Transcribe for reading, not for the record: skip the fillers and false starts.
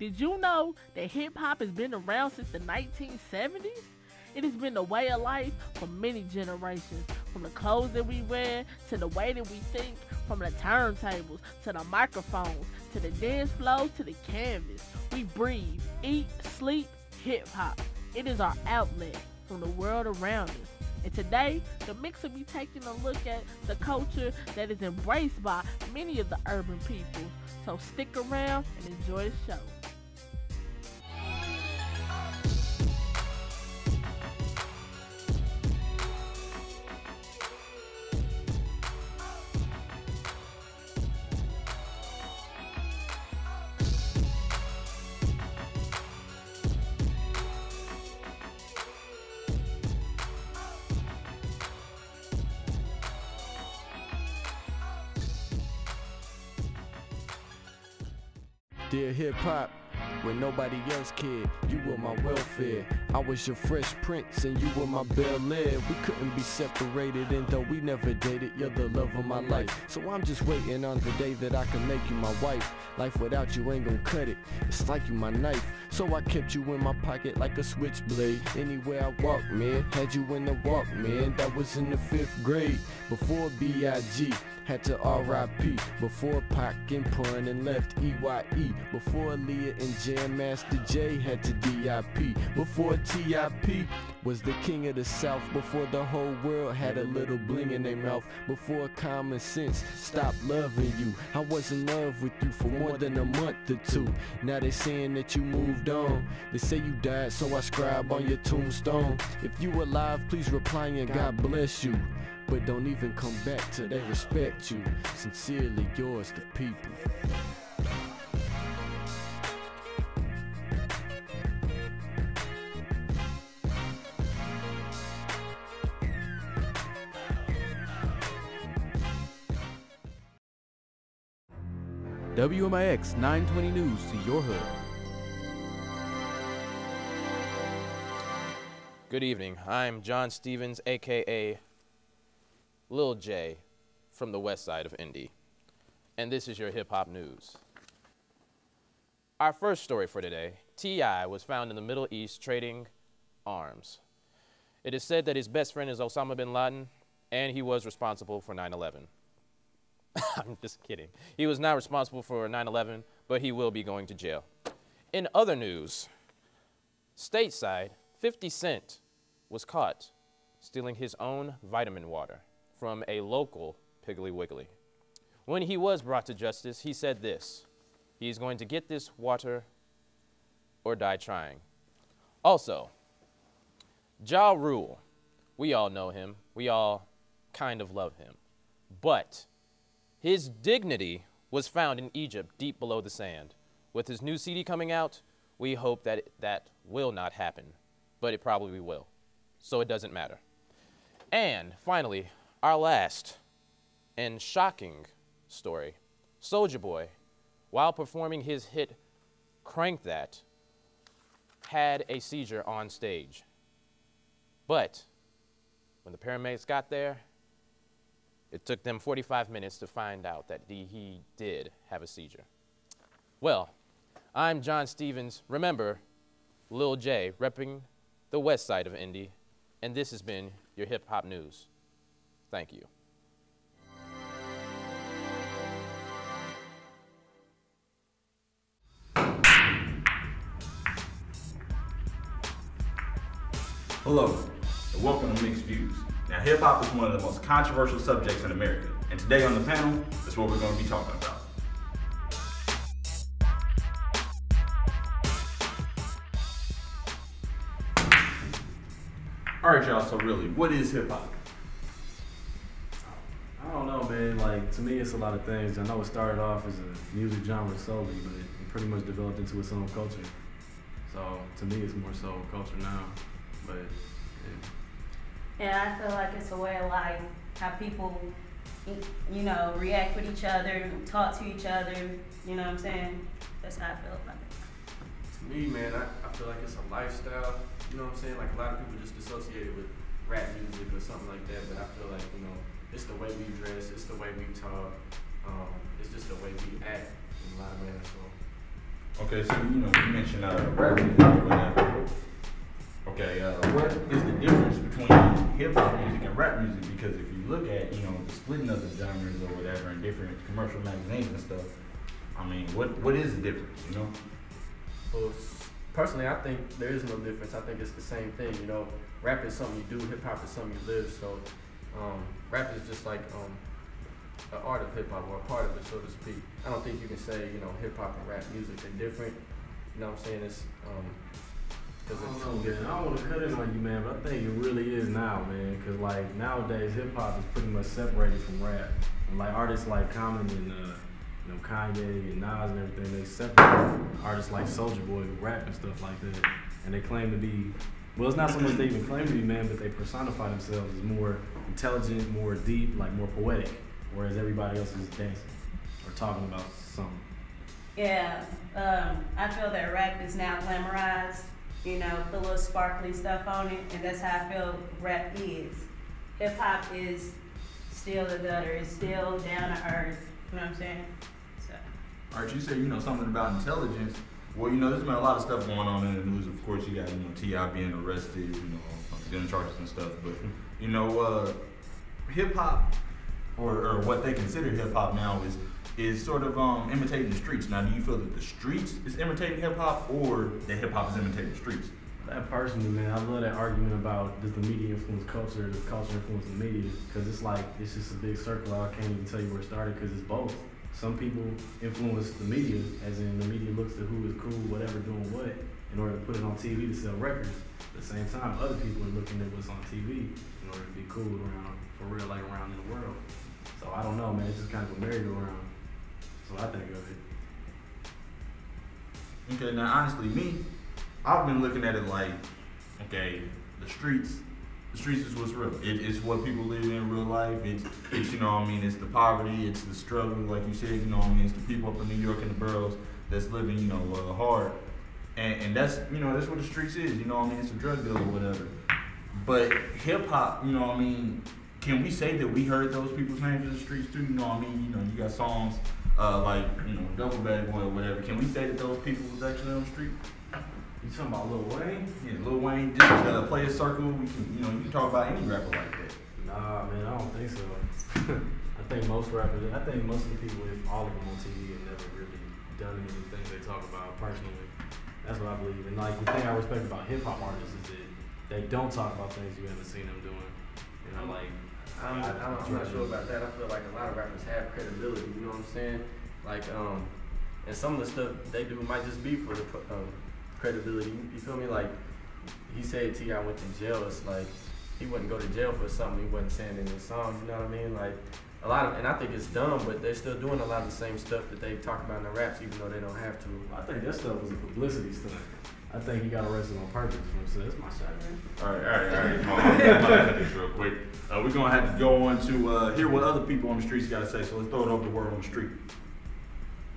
Did you know that hip-hop has been around since the 1970s? It has been the way of life for many generations, from the clothes that we wear, to the way that we think, from the turntables, to the microphones, to the dance floor, to the canvas. We breathe, eat, sleep, hip-hop. It is our outlet from the world around us. And today, the MiXx will be taking a look at the culture that is embraced by many of the urban people. So stick around and enjoy the show. Dear hip hop, when nobody else cared, you were my welfare. I was your Fresh Prince and you were my Bel Air. We couldn't be separated, and though we never dated, you're the love of my life. So I'm just waiting on the day that I can make you my wife. Life without you ain't gonna cut it, it's like you my knife. So I kept you in my pocket like a switchblade. Anywhere I walked, man, had you in the Walkman. That was in the 5th grade, before B.I.G. had to R.I.P. Before Pac and Pun and left E.Y.E. Before Leah and Jam Master J had to D.I.P. Before T.I.P. was the king of the South. Before the whole world had a little bling in their mouth. Before common sense stopped loving you. I was in love with you for more than a month or two. Now they saying that you moved on. They say you died, so I scribe on your tombstone. If you alive, please reply and God bless you. But don't even come back till they respect you. Sincerely yours, the people. WMIX 920 News to your hood. Good evening. I'm John Stevens, aka Lil J, from the west side of Indy, and this is your hip-hop news. Our first story for today, T.I. was found in the Middle East trading arms. It is said that his best friend is Osama bin Laden, and he was responsible for 9/11. I'm just kidding. He was not responsible for 9/11, but he will be going to jail. In other news, stateside, 50 Cent was caught stealing his own vitamin water from a local Piggly Wiggly. When he was brought to justice, he said this: he's going to get this water or die trying. Also, Ja Rule, we all know him. We all kind of love him. But his dignity was found in Egypt, deep below the sand. With his new CD coming out, we hope that that will not happen, but it probably will, so it doesn't matter. And finally, our last and shocking story, Soulja Boy, while performing his hit Crank That, had a seizure on stage. But when the paramedics got there, it took them 45 minutes to find out that he did have a seizure. Well, I'm John Stevens, remember, Lil J, repping the west side of Indy, and this has been your hip hop news. Thank you. Hello, and welcome to MiXx Views. Now, hip-hop is one of the most controversial subjects in America, and today on the panel, that's what we're going to be talking about. Alright, y'all, so really, what is hip-hop? I don't know, man. Like, to me, it's a lot of things. I know it started off as a music genre solely, but it pretty much developed into its own culture. So, to me, it's more so culture now. But, yeah. And I feel like it's a way of life, how people, you know, react with each other, talk to each other, you know what I'm saying? That's how I feel about it. To me, man, I feel like it's a lifestyle, you know what I'm saying? Like, a lot of people just associate it with rap music or something like that, but I feel like, you know, it's the way we dress, it's the way we talk, it's just the way we act in a lot of ways. So Okay, so you mentioned rap music or whatever. Okay, what is the difference between hip hop music and rap music? Because if you look at the splitting of the genres or whatever in different commercial magazines and stuff, I mean, what is the difference? Well, personally, I think there is no difference. I think it's the same thing. Rap is something you do, hip hop is something you live. So, rap is just like an art of hip hop or a part of it, so to speak. I don't think you can say hip hop and rap music they're different. You know what I'm saying? It's because I it's don't know, two man. different. I don't want to cut in on you, man, but I think it really is now, man. Because, like, nowadays, hip-hop is pretty much separated from rap. And, like, artists like Common and, Kanye and Nas and everything, they separate from artists like Soulja Boy who rap and stuff like that. And they claim to be, well, it's not so much they even claim to be, man, but they personify themselves as more intelligent, more deep, like, more poetic. Whereas everybody else is dancing or talking about something. Yeah, I feel that rap is now glamorized, put a little sparkly stuff on it, and that's how I feel rap is. Hip hop is still the gutter, it's still down to earth, you know what I'm saying? So. All right, you said something about intelligence. Well, there's been a lot of stuff going on in the news. Of course, you got T.I. being arrested, gun charges and stuff. But hip hop, or what they consider hip hop now is sort of imitating the streets. Now, do you feel that the streets is imitating hip hop, or that hip hop is imitating the streets? That personally, man, I love that argument about does the media influence culture, does culture influence the media? Because it's just a big circle. I can't even tell you where it started because it's both. Some people influence the media, as in the media looks to who is cool, whatever, doing what, in order to put it on TV to sell records. At the same time, other people are looking at what's on TV in order to be cool around, for real, like around in the world. So I don't know, man. It's just kind of a merry-go-round. So I think of it. Okay, now honestly, I've been looking at it like, okay, the streets is what's real. It's what people live in real life. It's it's the poverty, it's the struggle, like you said, it's the people up in New York and the boroughs that's living, hard. And that's, that's what the streets is, it's a drug deal or whatever. But hip hop, can we say that we heard those people's names in the streets too? You got songs like, Double Bag Boy or whatever. Can we say that those people was actually on the street? You talking about Lil Wayne? Yeah, Lil Wayne, just play a circle. We can, you can talk about any rapper like that. Nah, man, I don't think so. I think most of the people, if all of them on TV, have never really done any of the things they talk about personally. That's what I believe. And like the thing I respect about hip hop artists is that they don't talk about things you haven't seen them doing. I'm not sure about that. I feel like a lot of rappers have credibility, you know what I'm saying? Like, and some of the stuff they do might just be for the credibility. You feel me? Like, he said T.I. went to jail. It's like, he wouldn't go to jail for something he wasn't saying in his songs, you know what I mean? Like, and I think it's dumb, but they're still doing a lot of the same stuff that they talk about in the raps, even though they don't have to. I think that stuff was a publicity stunt. I think he got arrested on purpose. So that's my shot, man. All right. Come on, I'm gonna this real quick. We're gonna have to go on to hear what other people on the streets got to say. So let's throw it over the word on the street.